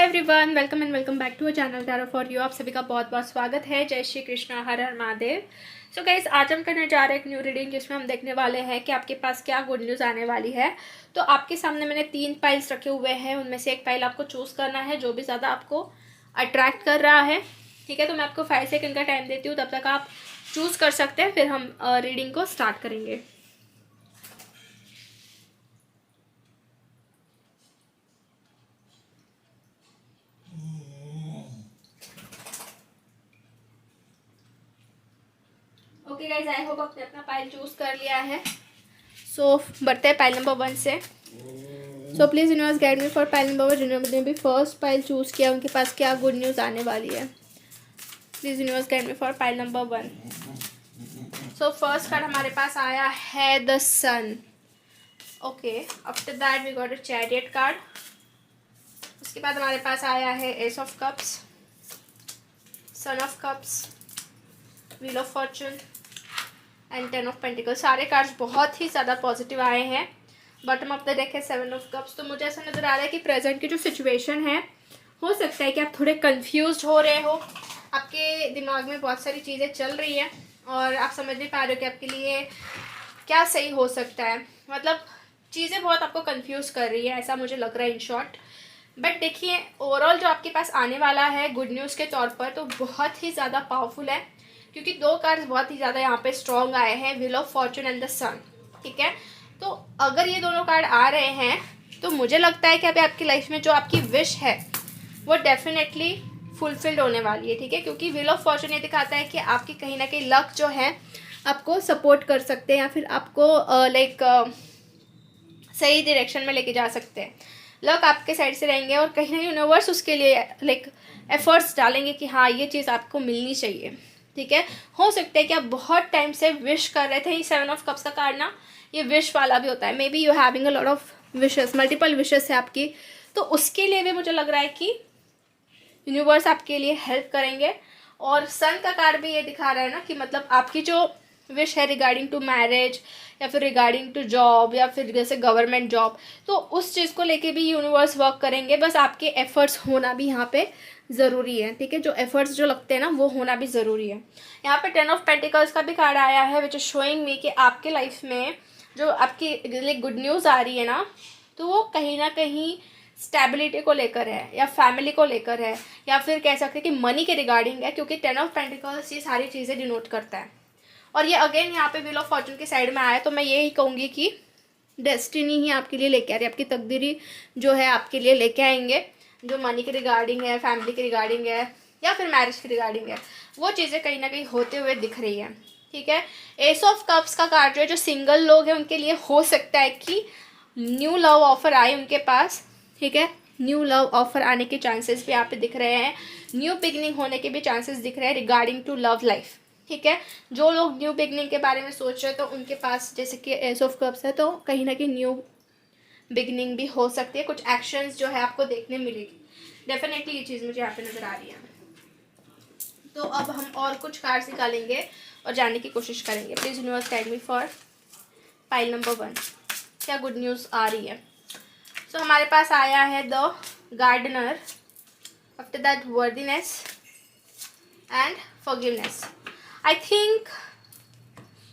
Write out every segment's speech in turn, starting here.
Hi everyone, welcome and welcome back to a channel tarot for you. आप सभी का बहुत बहुत स्वागत है। जय श्री कृष्णा, हर हर महादेव। सो गाइस, आज हम करने जा रहे हैं एक न्यू रीडिंग जिसमें हम देखने वाले हैं कि आपके पास क्या गुड न्यूज़ आने वाली है। तो आपके सामने मैंने 3 फाइल्स रखे हुए हैं, उनमें से एक फाइल आपको चूज़ करना है जो भी ज़्यादा आपको अट्रैक्ट कर रहा है। ठीक है, तो मैं आपको 5 सेकंड का टाइम देती हूँ, तब तक आप चूज़ कर सकते हैं, फिर हम रीडिंग को स्टार्ट करेंगे। ओके गाइज, आई होप आपने अपना फाइल चूज कर लिया है। सो बढ़ते हैं फाइल नंबर 1 से। So please universe guide me for file number 1। जिन्होंने भी फर्स्ट फाइल चूज़ किया उनके पास क्या गुड न्यूज़ आने वाली है। Please universe guide me for file number 1। So first card हमारे पास आया है the sun. Okay, after that we got a chariot card. उसके बाद हमारे पास आया है ace of cups, son of cups, wheel of fortune and 10 of pentacle. सारे कार्ड्स बहुत ही ज़्यादा पॉजिटिव आए हैं। बॉटम ऑफ द डेक है 7 ऑफ कप्स। तो मुझे ऐसा नज़र आ रहा है कि प्रेजेंट की जो सिचुएशन है, हो सकता है कि आप थोड़े कंफ्यूज हो रहे हो। आपके दिमाग में बहुत सारी चीज़ें चल रही हैं और आप समझ नहीं पा रहे हो कि आपके लिए क्या सही हो सकता है। मतलब चीज़ें बहुत आपको कंफ्यूज कर रही है, ऐसा मुझे लग रहा है इन शॉर्ट। बट देखिए, ओवरऑल जो आपके पास आने वाला है गुड न्यूज़ के तौर पर, तो बहुत ही ज़्यादा पावरफुल है, क्योंकि 2 कार्ड्स बहुत ही ज़्यादा यहाँ पे स्ट्रॉन्ग आए हैं, wheel of fortune and the sun. ठीक है, तो अगर ये दोनों कार्ड आ रहे हैं तो मुझे लगता है कि अभी आपकी लाइफ में जो आपकी विश है वो डेफिनेटली फुलफिल्ड होने वाली है। ठीक है, क्योंकि व्हील ऑफ फॉर्चून ये दिखाता है कि आपकी कहीं ना कहीं लक जो है आपको सपोर्ट कर सकते हैं या फिर आपको सही डायरेक्शन में लेके जा सकते हैं। लक आपके साइड से रहेंगे और कहीं ना कहीं यूनिवर्स उसके लिए एफर्ट्स डालेंगे कि हाँ, ये चीज़ आपको मिलनी चाहिए। ठीक है, हो सकता है कि आप बहुत टाइम से विश कर रहे थे। ये 7 ऑफ कप्स का कार्ड ना, ये विश वाला भी होता है। May be you having a lot of wishes, multiple wishes है आपकी, तो उसके लिए भी मुझे लग रहा है कि यूनिवर्स आपके लिए हेल्प करेंगे। और सन का कार्ड भी ये दिखा रहा है ना कि मतलब आपकी जो विश है रिगार्डिंग टू मैरिज या फिर रिगार्डिंग टू जॉब या फिर जैसे गवर्नमेंट जॉब, तो उस चीज़ को लेके भी यूनिवर्स वर्क करेंगे। बस आपके एफर्ट्स होना भी यहाँ पे ज़रूरी है। ठीक है, जो एफर्ट्स जो लगते हैं ना, वो होना भी ज़रूरी है। यहाँ पे 10 ऑफ पेंटिकल्स का भी कार्ड आया है, विच इज शोइंग मी कि आपके लाइफ में जो आपकी गुड न्यूज़ आ रही है ना, तो वो कहीं ना कहीं स्टेबिलिटी को लेकर है या फैमिली को लेकर है या फिर कह सकते हैं कि मनी के रिगार्डिंग है, क्योंकि 10 ऑफ पेंटिकल्स ये सारी चीज़ें डिनोट करता है। और ये अगेन यहाँ पे व्हील ऑफ फॉर्चून के साइड में आया, तो मैं यही कहूँगी कि डेस्टिनी ही आपके लिए लेके आ रही है, आपकी तकदीरी जो है आपके लिए लेके आएंगे। जो मनी के रिगार्डिंग है, फैमिली के रिगार्डिंग है या फिर मैरिज के रिगार्डिंग है, वो चीज़ें कहीं ना कहीं होते हुए दिख रही हैं। ठीक है, एस ऑफ कप्स का कार्ड जो है, जो सिंगल लोग हैं उनके लिए हो सकता है कि न्यू लव ऑफर आए उनके पास। ठीक है, न्यू लव ऑफर आने के चांसेस भी यहाँ पे दिख रहे हैं, न्यू बिगनिंग होने के भी चांसेस दिख रहे हैं रिगार्डिंग टू लव लाइफ। ठीक है, जो लोग न्यू बिगनिंग के बारे में सोच रहे हैं तो उनके पास जैसे कि एस ऑफ कप्स है, तो कहीं ना कहीं न्यू बिगनिंग भी हो सकती है। कुछ एक्शंस जो है आपको देखने मिलेगी, डेफिनेटली ये चीज़ मुझे यहाँ पे नज़र आ रही है। तो अब हम और कुछ कार्ड्स निकालेंगे और जानने की कोशिश करेंगे। Please universe guide me for file number 1, क्या गुड न्यूज़ आ रही है। सो हमारे पास आया है the gardener, after that worthiness and forgiveness. I think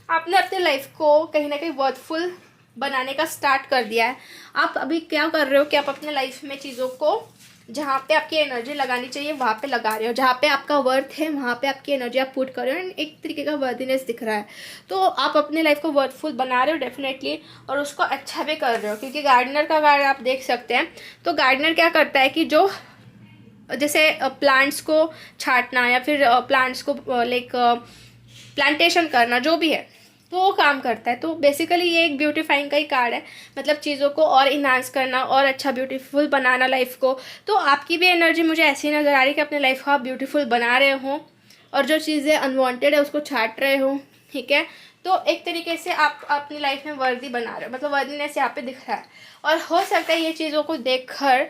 आपने अपने लाइफ को कहीं ना कहीं वर्थफुल बनाने का स्टार्ट कर दिया है। आप अभी क्या कर रहे हो कि आप अपने लाइफ में चीज़ों को जहाँ पे आपकी एनर्जी लगानी चाहिए वहाँ पे लगा रहे हो, जहाँ पे आपका वर्थ है वहाँ पे आपकी एनर्जी आप पुट कर रहे हो, एंड एक तरीके का वर्दीनेस दिख रहा है। तो आप अपने लाइफ को वर्थफुल बना रहे हो डेफिनेटली, और उसको अच्छा भी कर रहे हो, क्योंकि गार्डनर का कार्ड आप देख सकते हैं। तो गार्डनर क्या करता है कि जो जैसे प्लांट्स को छांटना या फिर प्लांट्स को प्लांटेशन करना, जो भी है तो वो काम करता है। तो बेसिकली ये एक ब्यूटीफाइंग का ही कार्ड है, मतलब चीज़ों को और इन्हांस करना और अच्छा ब्यूटीफुल बनाना लाइफ को। तो आपकी भी एनर्जी मुझे ऐसी नज़र आ रही है कि अपने लाइफ को आप ब्यूटीफुल बना रहे हो और जो चीज़ें अनवांटेड है उसको छांट रहे हो। ठीक है, तो एक तरीके से आप अपनी लाइफ में वर्दी बना रहे हो, मतलब वर्दीनेस यहाँ पे दिख रहा है। और हो सकता है ये चीज़ों को देख कर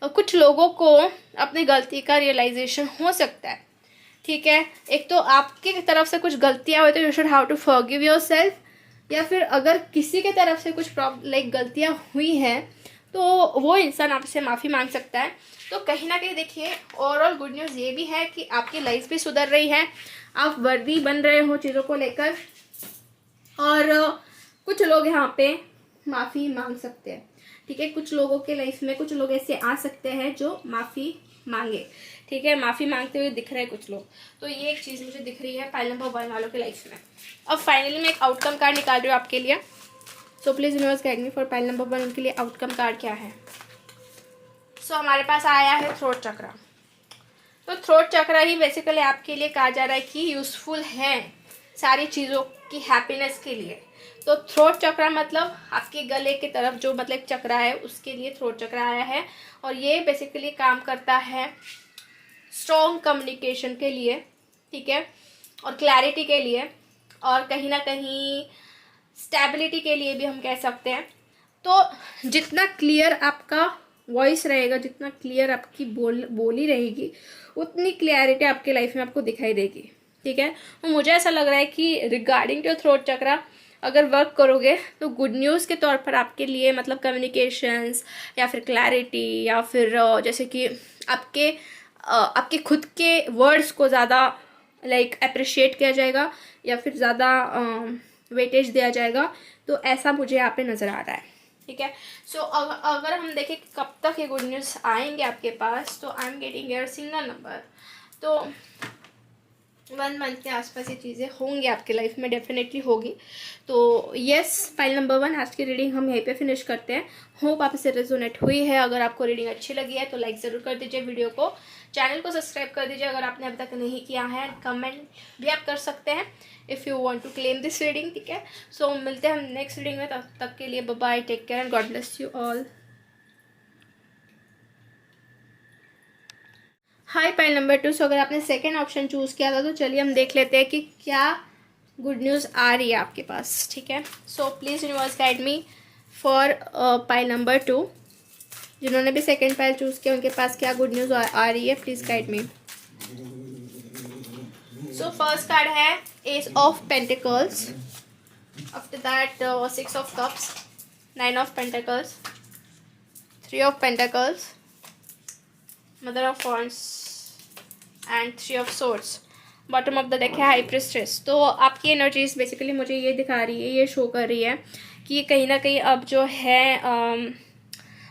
कुछ लोगों को अपनी गलती का रियलाइजेशन हो सकता है। ठीक है, एक तो आपकी तरफ से कुछ गलतियां हुई तो you should how to forgive yourself, या फिर अगर किसी के तरफ से कुछ गलतियां हुई हैं तो वो इंसान आपसे माफ़ी मांग सकता है। तो कहीं ना कहीं देखिए ओवरऑल गुड न्यूज़ ये भी है कि आपकी लाइफ भी सुधर रही है, आप वर्दी बन रहे हो चीज़ों को लेकर, और कुछ लोग यहाँ पे माफ़ी मांग सकते हैं। ठीक है, कुछ लोगों के लाइफ में कुछ लोग ऐसे आ सकते हैं जो माफ़ी मांगे। ठीक है, माफ़ी मांगते हुए दिख रहे हैं कुछ लोग। तो ये एक चीज़ मुझे दिख रही है पाइल नंबर 1 वालों के लाइफ में। अब फाइनली मैं एक आउटकम कार्ड निकाल रही हूँ आपके लिए। So please universe guide me for pile number 1, उनके लिए आउटकम कार्ड क्या है। सो हमारे पास आया है थ्रोट चक्र। तो थ्रोट चक्र ही बेसिकली आपके लिए कहा जा रहा है कि यूज़फुल है सारी चीज़ों की हैप्पीनेस के लिए। तो थ्रोट चक्र मतलब आपके गले की तरफ जो मतलब एक चक्र है उसके लिए थ्रोट चक्र आया है, और ये बेसिकली काम करता है स्ट्रॉन्ग कम्युनिकेशन के लिए। ठीक है, और क्लैरिटी के लिए, और कहीं ना कहीं स्टेबिलिटी के लिए भी हम कह सकते हैं। तो जितना क्लियर आपका वॉइस रहेगा, जितना क्लियर आपकी बोली रहेगी, उतनी क्लियरिटी आपके लाइफ में आपको दिखाई देगी। ठीक है, तो मुझे ऐसा लग रहा है कि रिगार्डिंग टू थ्रोट चक्रा अगर वर्क करोगे तो गुड न्यूज़ के तौर पर आपके लिए मतलब कम्युनिकेशंस या फिर क्लैरिटी, या फिर जैसे कि आपके खुद के वर्ड्स को ज़्यादा लाइक अप्रिशिएट किया जाएगा या फिर ज़्यादा वेटेज दिया जाएगा। तो ऐसा मुझे यहाँ पे नज़र आ रहा है। ठीक है, सो अगर हम देखें कि कब तक ये गुड न्यूज़ आएंगे आपके पास, तो I am getting your single number. तो 1 मंथ के आसपास ये चीज़ें होंगी आपके लाइफ में, डेफिनेटली होगी। तो यस, फाइल नंबर 1 आज की रीडिंग हम यहीं पे फिनिश करते हैं। होप आप इसे रेजोनेट हुई है। अगर आपको रीडिंग अच्छी लगी है तो लाइक ज़रूर कर दीजिए वीडियो को, चैनल को सब्सक्राइब कर दीजिए अगर आपने अभी तक नहीं किया है। कमेंट भी आप कर सकते हैं if you want to claim this reading. ठीक है, सो मिलते हैं हम नेक्स्ट रीडिंग में, तब तक के लिए bye bye, take care and God bless you all. Hi pile number 2। So अगर आपने सेकेंड ऑप्शन चूज़ किया था तो चलिए हम देख लेते हैं कि क्या गुड न्यूज़ आ रही है आपके पास। ठीक है, so please universe guide me for pile number 2। जिन्होंने भी सेकेंड पाइल चूज़ किया उनके पास क्या गुड न्यूज़ आ रही है, please guide me. So first card है ace of pentacles, after that 6 of cups, 9 of pentacles, 3 of pentacles, mother of wands and 3 of swords. Bottom of the deck है high priestess. तो आपकी energies basically मुझे ये दिखा रही है, ये शो कर रही है कि कहीं ना कहीं अब जो है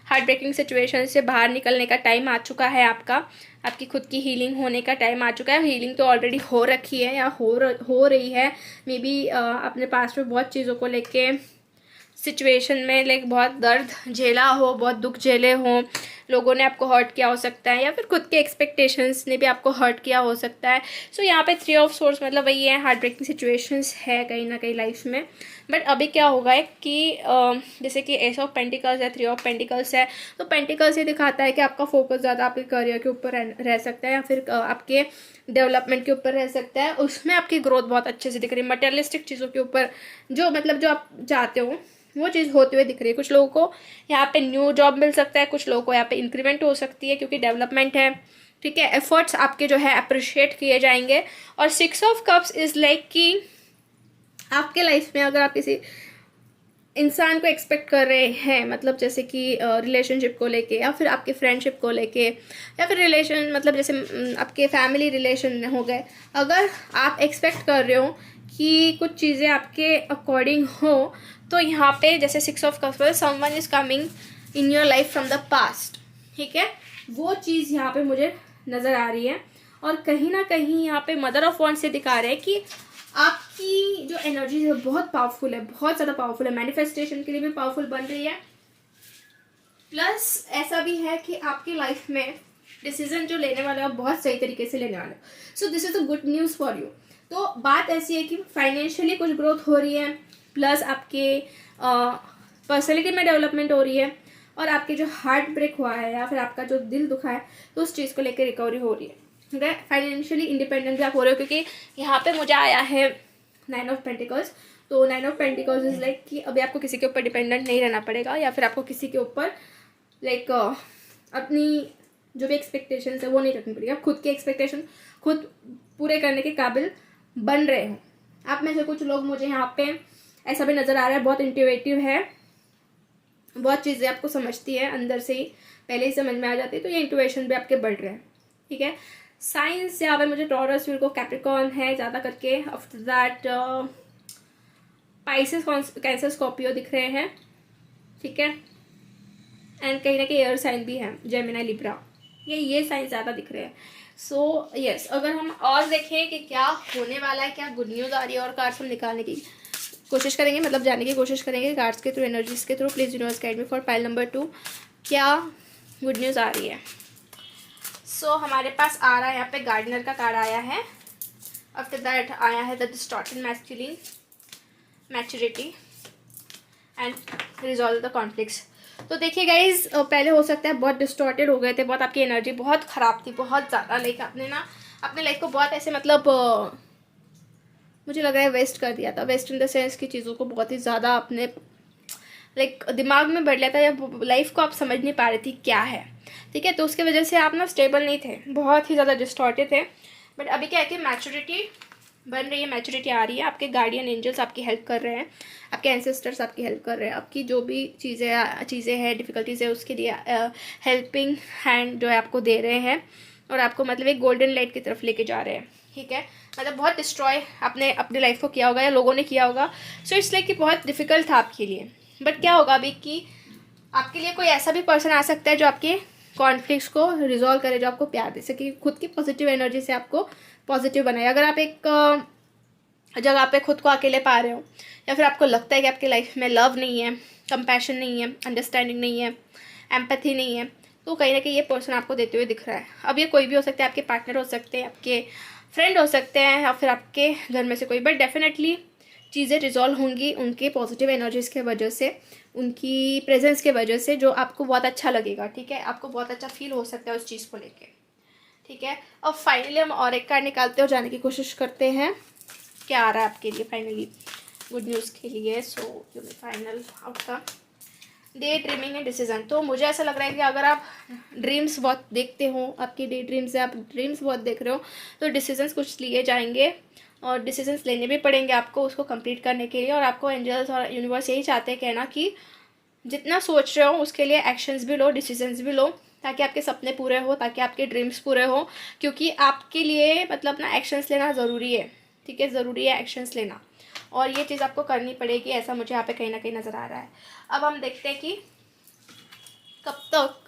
हार्ट ब्रेकिंग सिचुएशन से बाहर निकलने का टाइम आ चुका है आपकी खुद की हीलिंग होने का टाइम आ चुका है। हीलिंग तो ऑलरेडी हो रखी है या हो रही है। मे बी अपने पास में बहुत चीज़ों को लेके सिचुएशन में लाइक बहुत दर्द झेला हो, बहुत दुख झेले हों, लोगों ने आपको हर्ट किया हो सकता है, या फिर खुद के एक्सपेक्टेशंस ने भी आपको हर्ट किया हो सकता है। सो यहाँ पे 3 ऑफ सोर्स मतलब वही है, हार्ट ब्रेकिंग सिचुएशंस है कहीं ना कहीं लाइफ में। बट अभी क्या होगा कि जैसे कि एस ऑफ पेंटिकल्स है, 3 ऑफ पेंटिकल्स है, तो पेंटिकल्स ये दिखाता है कि आपका फोकस ज़्यादा आपके करियर के ऊपर रह सकता है, या फिर आपके डेवलपमेंट के ऊपर रह सकता है। उसमें आपकी ग्रोथ बहुत अच्छे से दिख रही है। मटेरियलिस्टिक चीज़ों के ऊपर जो आप चाहते हो वो चीज़ होते हुए दिख रही है। कुछ लोगों को यहाँ पे न्यू जॉब मिल सकता है, कुछ लोगों को यहाँ पे इंक्रीमेंट हो सकती है क्योंकि डेवलपमेंट है। ठीक है, एफर्ट्स आपके जो है अप्रिशिएट किए जाएंगे। और 6 ऑफ कप्स इज़ लाइक कि आपके लाइफ में अगर आप किसी इंसान को एक्सपेक्ट कर रहे हैं, मतलब जैसे कि रिलेशनशिप को लेके, या फिर आपके फ्रेंडशिप को लेके, या फिर रिलेशन मतलब जैसे आपके फैमिली रिलेशन हो गए, अगर आप एक्सपेक्ट कर रहे हो कि कुछ चीज़ें आपके अकॉर्डिंग हो, तो यहाँ पे जैसे 6 ऑफ कप्स पर someone is coming in your life from the past. ठीक है, वो चीज़ यहाँ पे मुझे नज़र आ रही है। और कहीं ना कहीं यहाँ पे मदर ऑफ वॉन्ड्स से दिखा रहे हैं कि आपकी जो एनर्जी है बहुत पावरफुल है, बहुत ज़्यादा पावरफुल है, मैनिफेस्टेशन के लिए भी पावरफुल बन रही है। प्लस ऐसा भी है कि आपकी लाइफ में डिसीजन जो लेने वाले हो बहुत सही तरीके से लेने वाले हो। So this is a good news for you. तो बात ऐसी है कि फाइनेंशियली कुछ ग्रोथ हो रही है, प्लस आपके पर्सनैलिटी में डेवलपमेंट हो रही है, और आपके जो हार्ट ब्रेक हुआ है या फिर आपका जो दिल दुखा है तो उस चीज़ को लेकर रिकवरी हो रही है। ठीक है, फाइनेंशियली इंडिपेंडेंट भी आप हो रहे हो, क्योंकि यहाँ पे मुझे आया है 9 ऑफ पेंटिकल्स। तो 9 ऑफ पेंटिकल्स इज लाइक कि अभी आपको किसी के ऊपर डिपेंडेंट नहीं रहना पड़ेगा, या फिर आपको किसी के ऊपर लाइक अपनी जो भी एक्सपेक्टेशन है वो नहीं रखनी पड़ेगी। आप खुद की एक्सपेक्टेशन खुद पूरे करने के काबिल बन रहे हो। आप में से कुछ लोग मुझे यहाँ पे ऐसा भी नज़र आ रहा है बहुत इंट्यूटिव है, बहुत चीज़ें आपको समझती है अंदर से ही, पहले ही समझ में आ जाती है, तो ये इंट्यूशन भी आपके बढ़ रहे हैं, ठीक है। साइंस यहाँ पर मुझे टॉरस, विर्गो, कैप्रिकॉर्न है ज़्यादा करके। After that Pisces, cancer, Scorpio दिख रहे हैं, ठीक है। एंड कहीं ना कहीं एयर साइन भी है, जेमिनी, लिब्रा, ये साइन ज़्यादा दिख रहे हैं। सो यस, अगर हम और देखें कि क्या होने वाला है, क्या गुड न्यूज़ आ रही है, और कार्ड्स हम निकालने की कोशिश करेंगे, मतलब जानने की कोशिश करेंगे कार्ड्स के थ्रू, एनर्जीज के through. Please universe guide me for pile number 2, क्या गुड न्यूज़ आ रही है। सो हमारे पास आ रहा है यहाँ पे गार्डनर का कार्ड आया है। आफ्टर दैट आया है the distorted masculine, maturity and resolve the conflicts. तो देखिए गाइज, पहले हो सकता है बहुत डिस्टॉर्टेड हो गए थे, बहुत आपकी एनर्जी बहुत ख़राब थी, बहुत ज़्यादा, लाइक आपने ना अपने लाइफ को बहुत ऐसे मतलब मुझे लग रहा है वेस्ट कर दिया था। वेस्ट इन द सेंस की चीज़ों को बहुत ही ज़्यादा आपने लाइक दिमाग में भर लिया था, या लाइफ को आप समझ नहीं पा रही थी क्या है, ठीक है। तो उसके वजह से आप ना स्टेबल नहीं थे, बहुत ही ज़्यादा डिस्टॉर्टेड थे। बट अभी क्या है कि मैच्योरिटी बन रही है, मैच्योरिटी आ रही है, आपके गार्डियन एंजल्स आपकी हेल्प कर रहे हैं, आपके एंसेस्टर्स आपकी हेल्प कर रहे हैं, आपकी जो भी चीज़ें हैं, डिफ़िकल्टीज़ है, उसके लिए हेल्पिंग हैंड जो है आपको दे रहे हैं, और आपको मतलब एक गोल्डन लाइट की तरफ लेके जा रहे हैं, ठीक है। मतलब बहुत डिस्ट्रॉय आपने अपनी लाइफ को किया होगा, या लोगों ने किया होगा, सो इट्स लाइक कि बहुत डिफ़िकल्ट था आपके लिए। बट क्या होगा अभी कि आपके लिए कोई ऐसा भी पर्सन आ सकता है जो आपके कॉन्फ्लिक्ट्स को रिजॉल्व करे, जो आपको प्यार दे सके, खुद की पॉजिटिव एनर्जी से आपको पॉजिटिव बनाए। अगर आप एक जगह पे खुद को अकेले पा रहे हो, या फिर आपको लगता है कि आपकी लाइफ में लव नहीं है, कंपैशन नहीं है, अंडरस्टैंडिंग नहीं है, एम्पैथी नहीं है, तो कहीं ना कहीं ये पर्सन आपको देते हुए दिख रहा है। अब ये कोई भी हो सकता है, आपके पार्टनर हो सकते हैं, आपके फ्रेंड हो सकते हैं, या फिर आपके घर में से कोई, बट डेफिनेटली चीज़ें रिजॉल्व होंगी उनके पॉजिटिव एनर्जीज़ के वजह से, उनकी प्रेजेंस के वजह से, जो आपको बहुत अच्छा लगेगा, ठीक है। आपको बहुत अच्छा फील हो सकता है उस चीज़ को लेके, ठीक है। अब फाइनली हम और एक कार्ड निकालते हैं और जाने की कोशिश करते हैं क्या आ रहा है आपके लिए फाइनली गुड न्यूज़ के लिए। So you final outcome, day dreaming and decision. तो मुझे ऐसा लग रहा है कि अगर आप ड्रीम्स बहुत देखते हो, आपकी डे ड्रीम्स है, आप ड्रीम्स बहुत देख रहे हो, तो डिसीजंस कुछ लिए जाएंगे, और डिसीजंस लेने भी पड़ेंगे आपको उसको कंप्लीट करने के लिए। और आपको एंजल्स और यूनिवर्स यही चाहते हैं कहना कि जितना सोच रहे हो उसके लिए एक्शंस भी लो, डिसीजंस भी लो, ताकि आपके सपने पूरे हो, ताकि आपके ड्रीम्स पूरे हो, क्योंकि आपके लिए मतलब ना एक्शंस लेना ज़रूरी है, ठीक है। ज़रूरी है एक्शंस लेना, और ये चीज़ आपको करनी पड़ेगी, ऐसा मुझे यहाँ पे कहीं ना कहीं नज़र आ रहा है। अब हम देखते हैं कि कब तक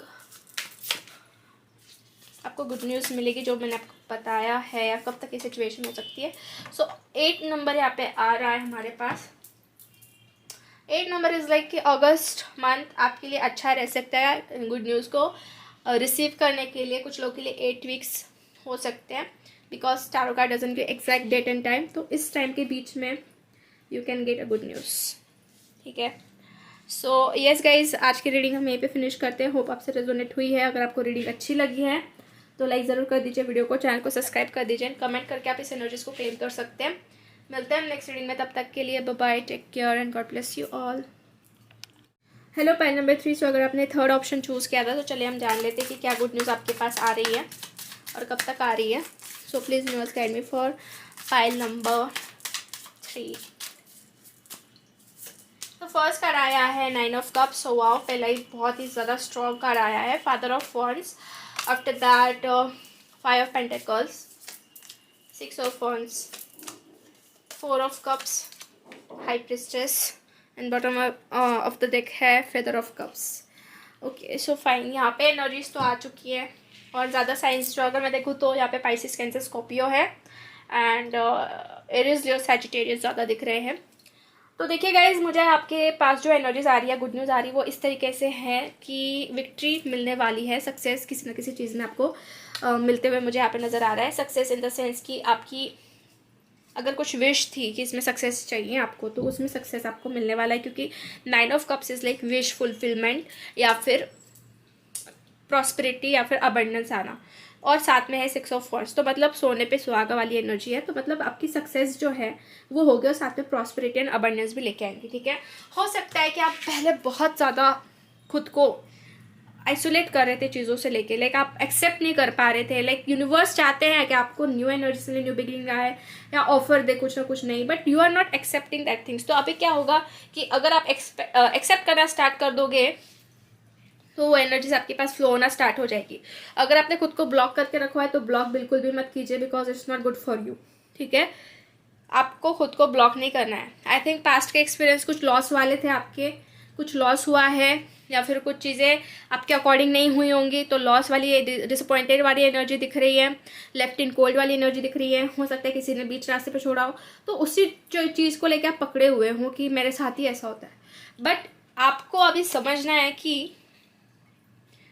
आपको गुड न्यूज़ मिलेगी, जो मैंने आपको बताया है, या कब तक ये सिचुएशन हो सकती है। सो 8 नंबर यहाँ पे आ रहा है हमारे पास। 8 नंबर इज़ लाइक कि अगस्त मंथ आपके लिए अच्छा रह सकता है गुड न्यूज़ को रिसीव करने के लिए। कुछ लोगों के लिए 8 वीक्स हो सकते हैं, because tarot card doesn't give exact date and time, तो इस टाइम के बीच में you can get a good news, ठीक है। सो यस गाइज, आज की रीडिंग हम यहीं पे फिनिश करते हैं। होप आपसे रेजोनेट हुई है। अगर आपको रीडिंग अच्छी लगी है तो लाइक ज़रूर कर दीजिए वीडियो को, चैनल को सब्सक्राइब कर दीजिए, कमेंट करके आप इस एनर्जीज़ को क्लेम कर सकते हैं। मिलते हैं नेक्स्ट रीडिंग में, तब तक के लिए bye bye, take care and God bless you all. Hello pile number 3। So अगर आपने थर्ड ऑप्शन चूज़ किया था तो चलिए हम जान लेते हैं कि क्या गुड न्यूज़ आपके पास आ रही है और कब तक आ रही है। So please universe guide me for pile number 3। तो फर्स्ट कार्ड आया है 9 ऑफ कप्स। सो वाओ, पहला ही बहुत ही ज़्यादा स्ट्रॉन्ग कार्ड आया है। Father of wands, after that 5 of pentacles, 6 of wands, 4 of cups, high priestess, and bottom of the deck है father of cups. Okay, so fine, यहाँ पे एनर्जीज तो आ चुकी है, और ज़्यादा साइंस जो अगर मैं देखूँ तो यहाँ पे पाइसिस, कैंसर, स्कॉर्पियो है, एंड एरिस, लियो, सैजिटेरियस ज़्यादा दिख रहे हैं। तो देखिए गाइज, मुझे आपके पास जो एनर्जीज आ रही है, गुड न्यूज़ आ रही है, वो इस तरीके से है कि विक्ट्री मिलने वाली है, सक्सेस किसी न किसी चीज़ में आपको मिलते हुए मुझे यहाँ पे नज़र आ रहा है। सक्सेस इन द सेंस कि आपकी अगर कुछ विश थी कि इसमें सक्सेस चाहिए आपको, तो उसमें सक्सेस आपको मिलने वाला है, क्योंकि 9 of cups is like wish fulfilment, या फिर प्रॉस्पेरिटी, या फिर अबंडेंस आना, और साथ में है 6 ऑफ वॉन्ड्स, तो मतलब सोने पे सुहागा वाली एनर्जी है। तो मतलब आपकी सक्सेस जो है वो हो गया, और साथ में प्रॉस्पेरिटी एंड अबंडेंस भी लेके आएंगे, ठीक है। हो सकता है कि आप पहले बहुत ज़्यादा खुद को आइसोलेट कर रहे थे चीज़ों से लेके, लाइक आप एक्सेप्ट नहीं कर पा रहे थे। लाइक यूनिवर्स चाहते हैं कि आपको न्यू एनर्जी से न्यू बिगिनिंग आए या ऑफर दे कुछ ना कुछ नहीं, but you are not accepting that things. तो अभी क्या होगा कि अगर आप एक्सेप्ट करना स्टार्ट कर दोगे तो वो एनर्जीज आपके पास फ्लो होना स्टार्ट हो जाएगी। अगर आपने खुद को ब्लॉक करके रखा है तो ब्लॉक बिल्कुल भी मत कीजिए, because it's not good for you. ठीक है, आपको खुद को ब्लॉक नहीं करना है। आई थिंक पास्ट के एक्सपीरियंस कुछ लॉस वाले थे आपके, कुछ लॉस हुआ है या फिर कुछ चीज़ें आपके अकॉर्डिंग नहीं हुई होंगी, तो लॉस वाली डिसअपॉइंटेड वाली एनर्जी दिख रही है, लेफ्ट इन कोल्ड वाली एनर्जी दिख रही है। हो सकता है किसी ने बीच रास्ते पे छोड़ा हो, तो उसी जो चीज़ को लेकर आप पकड़े हुए हो कि मेरे साथ ही ऐसा होता है। बट आपको अभी समझना है कि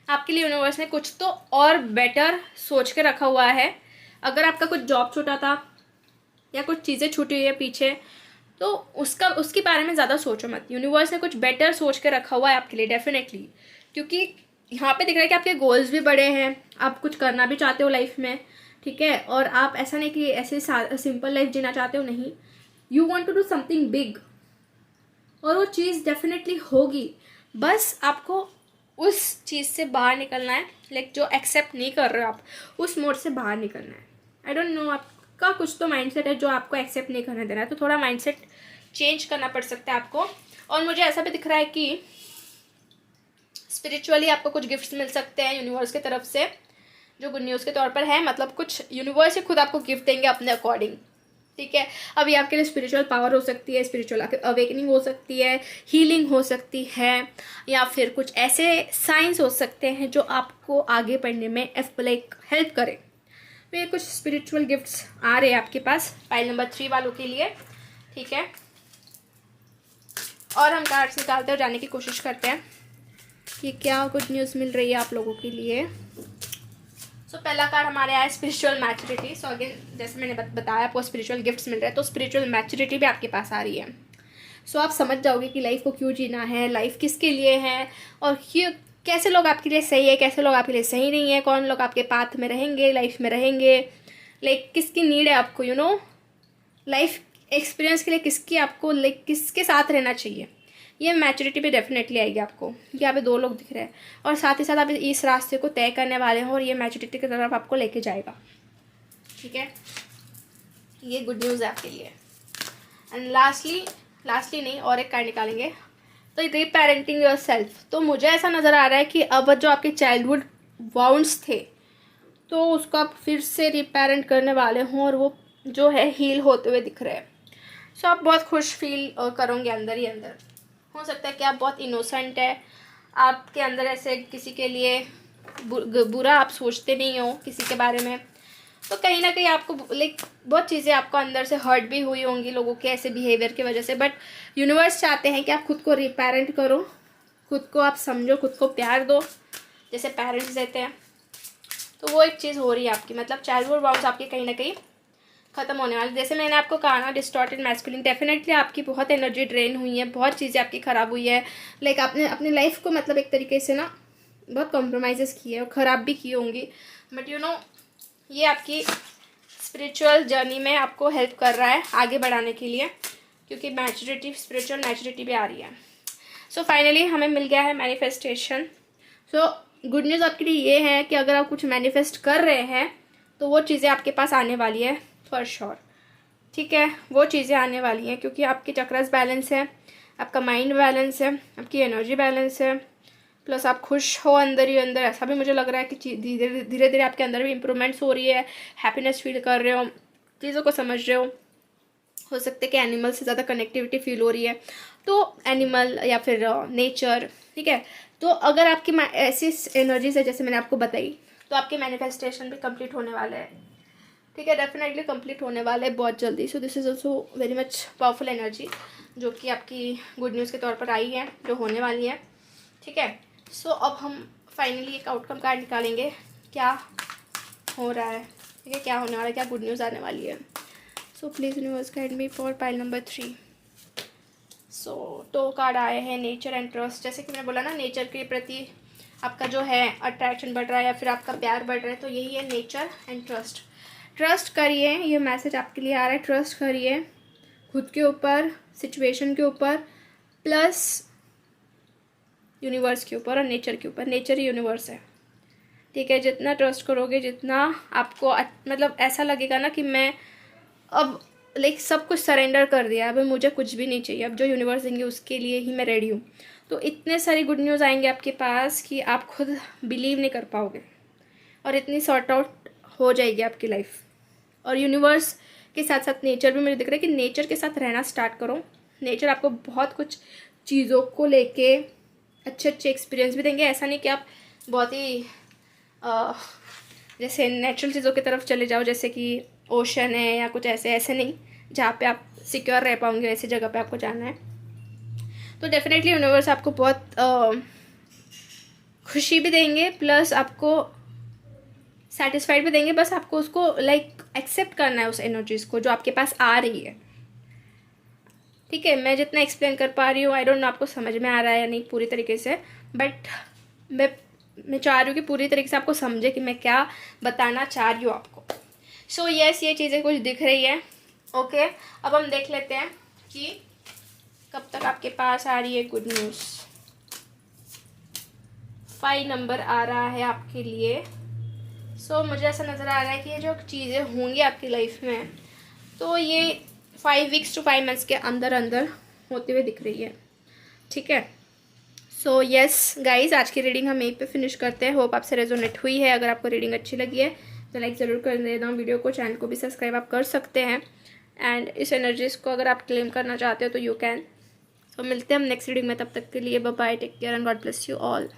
आपके लिए यूनिवर्स ने कुछ तो और बेटर सोच के रखा हुआ है। अगर आपका कुछ जॉब छूटा था या कुछ चीज़ें छूटी हुई है पीछे, तो उसके बारे में ज़्यादा सोचो मत। यूनिवर्स ने कुछ बेटर सोच के रखा हुआ है आपके लिए डेफिनेटली, क्योंकि यहाँ पे दिख रहा है कि आपके गोल्स भी बड़े हैं, आप कुछ करना भी चाहते हो लाइफ में। ठीक है, और आप ऐसा नहीं कि ऐसे सिंपल लाइफ जीना चाहते हो, नहीं, you want to do something big, और वो चीज़ डेफिनेटली होगी। बस आपको उस चीज़ से बाहर निकलना है, लाइक जो एक्सेप्ट नहीं कर रहे हो आप, उस मोड से बाहर निकलना है। आई डोंट नो, आपका कुछ तो माइंडसेट है जो आपको एक्सेप्ट नहीं करने देना है, तो थोड़ा माइंडसेट चेंज करना पड़ सकता है आपको। और मुझे ऐसा भी दिख रहा है कि स्पिरिचुअली आपको कुछ गिफ्ट्स मिल सकते हैं यूनिवर्स की तरफ से, जो गुड न्यूज़ के तौर पर है। मतलब कुछ यूनिवर्स ही खुद आपको गिफ्ट देंगे अपने अकॉर्डिंग। ठीक है, अभी आपके लिए स्पिरिचुअल पावर हो सकती है, स्पिरिचुअल अवेकनिंग हो सकती है, हीलिंग हो सकती है, या फिर कुछ ऐसे साइंस हो सकते हैं जो आपको आगे बढ़ने में लाइक हेल्प करें। तो ये कुछ स्पिरिचुअल गिफ्ट्स आ रहे हैं आपके पास पाइल नंबर 3 वालों के लिए। ठीक है, और हम कार्ड्स निकालते हैं और जानने की कोशिश करते हैं कि क्या गुड न्यूज़ मिल रही है आप लोगों के लिए। सो पहला कार्ड हमारे आया स्पिरिचुअल मैच्योरिटी। सो अगेन जैसे मैंने बताया आपको स्पिरिचुअल गिफ्ट्स मिल रहे हैं, तो स्पिरिचुअल मैच्योरिटी भी आपके पास आ रही है। सो आप समझ जाओगे कि लाइफ को क्यों जीना है, लाइफ किसके लिए है, और कैसे लोग आपके लिए सही है, कैसे लोग आपके लिए सही नहीं है, कौन लोग आपके पाथ में रहेंगे, लाइफ में रहेंगे, लाइक किसकी नीड है आपको, यू नो, लाइफ एक्सपीरियंस के लिए किसकी आपको, लाइक किसके साथ रहना चाहिए। ये मैच्योरिटी पे डेफिनेटली आएगी आपको, क्योंकि यहाँ पे 2 लोग दिख रहे हैं, और साथ ही साथ आप इस रास्ते को तय करने वाले हो, और ये मैच्योरिटी की तरफ आपको लेके जाएगा। ठीक है, ये गुड न्यूज़ है आपके लिए। एंड लास्टली नहीं, और एक कार्ड निकालेंगे, तो रीपेरेंटिंग योर सेल्फ। तो मुझे ऐसा नज़र आ रहा है कि अब जो आपके चाइल्डहुड वाउंड्स थे, तो उसको आप फिर से रीपेरेंट करने वाले हों, और वो जो है हील होते हुए दिख रहे हैं। सो आप बहुत खुश फील करोगे अंदर ही अंदर। हो सकता है कि आप बहुत इनोसेंट है, आपके अंदर ऐसे किसी के लिए बुरा आप सोचते नहीं हो किसी के बारे में, तो कहीं ना कहीं आपको लाइक बहुत चीज़ें आपको अंदर से हर्ट भी हुई होंगी लोगों के ऐसे बिहेवियर की वजह से। बट यूनिवर्स चाहते हैं कि आप खुद को रिपेरेंट करो, खुद को आप समझो, खुद को प्यार दो जैसे पेरेंट्स देते हैं। तो वो एक चीज़ हो रही है आपकी, मतलब चाइल्डहुड वाउंड्स आपके कहीं ना कहीं ख़त्म होने वाले। जैसे मैंने आपको कहा ना, डिस्टॉर्टेड मैस्कुलिन, डेफिनेटली आपकी बहुत एनर्जी ड्रेन हुई है, बहुत चीज़ें आपकी ख़राब हुई है, लाइक आपने अपनी लाइफ को मतलब एक तरीके से ना बहुत कॉम्प्रोमाइज़ किए और ख़राब भी की होंगी। बट यू नो, ये आपकी स्पिरिचुअल जर्नी में आपको हेल्प कर रहा है आगे बढ़ाने के लिए, क्योंकि मैच्योरिटी, स्पिरिचुअल मैच्योरिटी भी आ रही है। सो फाइनली हमें मिल गया है मैनिफेस्टेशन। सो गुड न्यूज़ आपके लिए ये है कि अगर आप कुछ मैनिफेस्ट कर रहे हैं तो वो चीज़ें आपके पास आने वाली है फॉर श्योर। ठीक है, वो चीज़ें आने वाली हैं, क्योंकि आपके चक्रस बैलेंस है, आपका माइंड बैलेंस है, आपकी एनर्जी बैलेंस है, प्लस आप खुश हो अंदर ही अंदर। ऐसा भी मुझे लग रहा है कि धीरे धीरे आपके अंदर भी इम्प्रूवमेंट्स हो रही है, हैप्पीनेस फील कर रहे हो, चीज़ों को समझ रहे हो सकता है कि एनिमल से ज़्यादा कनेक्टिविटी फील हो रही है, तो एनिमल या फिर नेचर। ठीक है, तो अगर आपकी ऐसी एनर्जीज है जैसे मैंने आपको बताई, तो आपके मैनिफेस्टेशन भी कंप्लीट होने वाले हैं। ठीक है, डेफिनेटली कंप्लीट होने वाले हैं बहुत जल्दी। So this is also very much powerful energy जो कि आपकी गुड न्यूज़ के तौर पर आई है, जो होने वाली है। ठीक है, सो अब हम फाइनली एक आउटकम कार्ड निकालेंगे, क्या हो रहा है, ठीक है, क्या होने वाला है, क्या गुड न्यूज़ आने वाली है। So please universe guide me for pile number 3। So 2 card आए हैं, नेचर एंड ट्रस्ट। जैसे कि मैंने बोला ना, नेचर के प्रति आपका जो है अट्रैक्शन बढ़ रहा है या फिर आपका प्यार बढ़ रहा है, तो यही है नेचर एंड ट्रस्ट। ट्रस्ट करिए, ये मैसेज आपके लिए आ रहा है, ट्रस्ट करिए खुद के ऊपर, सिचुएशन के ऊपर, प्लस यूनिवर्स के ऊपर और नेचर के ऊपर। नेचर ही यूनिवर्स है, ठीक है। जितना ट्रस्ट करोगे, जितना आपको मतलब ऐसा लगेगा ना कि मैं अब लाइक सब कुछ सरेंडर कर दिया, अब मुझे कुछ भी नहीं चाहिए, अब जो यूनिवर्स देंगे उसके लिए ही मैं रेडी हूँ, तो इतने सारी गुड न्यूज़ आएंगे आपके पास कि आप खुद बिलीव नहीं कर पाओगे, और इतनी सॉर्ट आउट हो जाएगी आपकी लाइफ। और यूनिवर्स के साथ साथ नेचर भी मुझे दिख रहा है कि नेचर के साथ रहना स्टार्ट करो। नेचर आपको बहुत कुछ चीज़ों को लेके अच्छे अच्छे एक्सपीरियंस भी देंगे। ऐसा नहीं कि आप बहुत ही जैसे नेचुरल चीज़ों की तरफ चले जाओ, जैसे कि ओशन है या कुछ ऐसे नहीं, जहाँ पे आप सिक्योर रह पाओगे, ऐसी जगह पे आपको जाना है। तो डेफिनेटली यूनिवर्स आपको बहुत खुशी भी देंगे, प्लस आपको सेटिस्फाइड भी देंगे। बस आपको उसको लाइक एक्सेप्ट करना है, उस एनर्जीज़ को जो आपके पास आ रही है, ठीक है। मैं जितना एक्सप्लेन कर पा रही हूँ, आई डोंट नो आपको समझ में आ रहा है या नहीं पूरी तरीके से, बट मैं चाह रही हूँ कि पूरी तरीके से आपको समझे कि मैं क्या बताना चाह रही हूँ आपको। सो यस, ये चीज़ें कुछ दिख रही है। ओके, अब हम देख लेते हैं कि कब तक आपके पास आ रही है गुड न्यूज़। 5 नंबर आ रहा है आपके लिए। सो मुझे ऐसा नज़र आ रहा है कि ये जो चीज़ें होंगी आपकी लाइफ में, तो ये 5 वीक्स टू 5 मंथ्स के अंदर अंदर होते हुए दिख रही है, ठीक है। सो यस गाइज, आज की रीडिंग हम यहीं पे फिनिश करते हैं। होप आपसे रेजोनेट हुई है। अगर आपको रीडिंग अच्छी लगी है तो लाइक ज़रूर कर देना वीडियो को, चैनल को भी सब्सक्राइब आप कर सकते हैं। एंड इस एनर्जीज़ को अगर आप क्लेम करना चाहते हो तो यू कैन। तो मिलते हैं हम नेक्स्ट रीडिंग में, तब तक के लिए bye bye, take care and God bless you all.